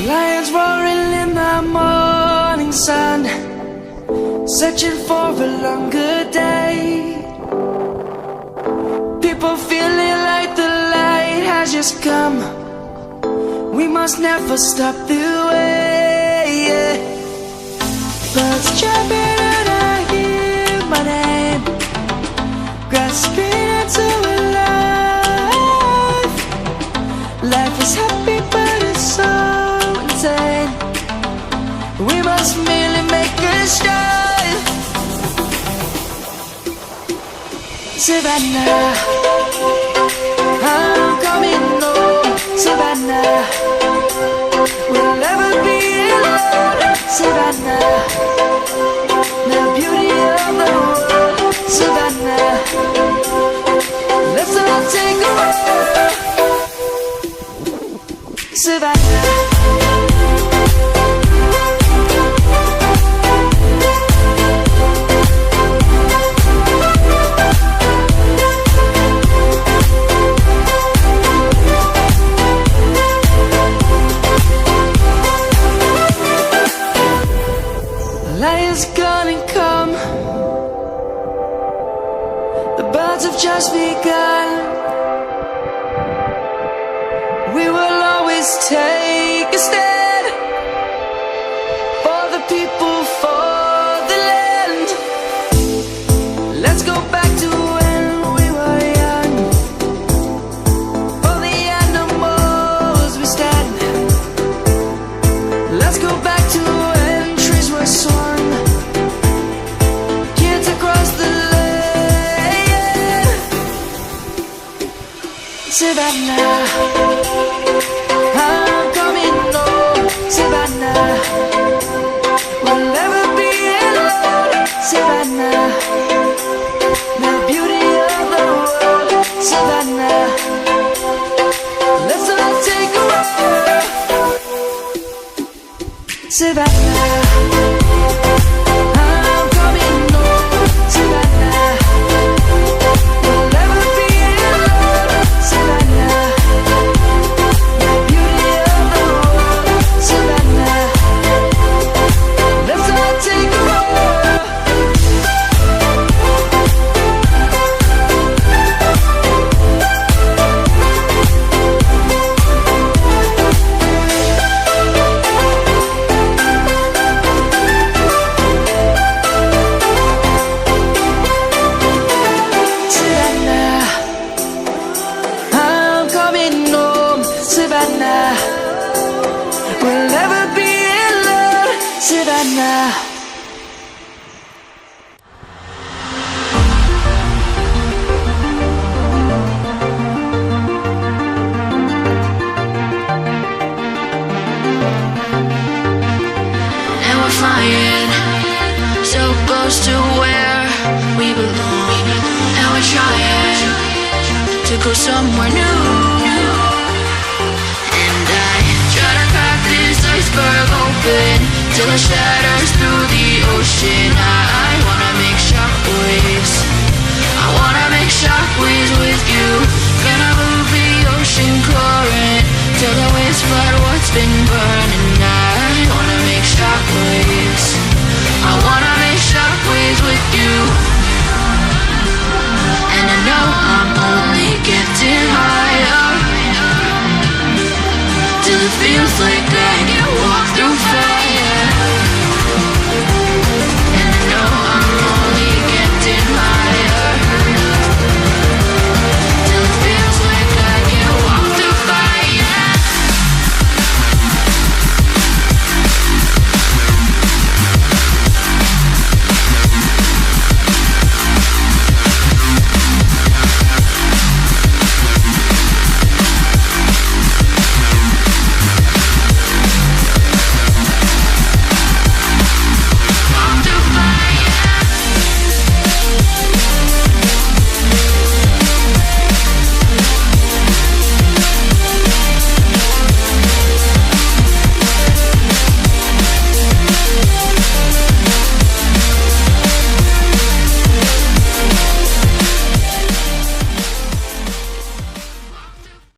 Lions roaring in the morning sun, searching for a longer day. People feeling like the light has just come. We must never stop the way. Birds jumping and I hear my name, grasping into a life. Life is happy but it's so insane. We must merely make a start. Savannah, I'm coming home. Savannah, we'll never be alone. Savannah, the beauty of the world. Savannah, let's all take a walk. Savannah. Lion's gonna come. The birds have just begun. We will always take a stand for the people, for the land. Let's go back to when we were young. For the animals we stand. Let's go back to when trees were swung. Kids across the land. Savannah, I'm coming home. Savannah, we'll never be alone. Savannah, the beauty of the world. Savannah, let's all take a walk. Savannah, I'm coming home. Savannah, we'll never be alone. Savannah, the beauty of the world. Savannah, let's all take a walk. Savannah, I'm coming home. Savannah, we'll never be alone. Savannah. And we're flying so close to where we belong. And we're trying to go somewhere new. And I try to crack this iceberg open till it shatters through the ocean. I wanna make shockwaves. I wanna make shockwaves with you. Gonna move the ocean current till the waves flood what's been burned.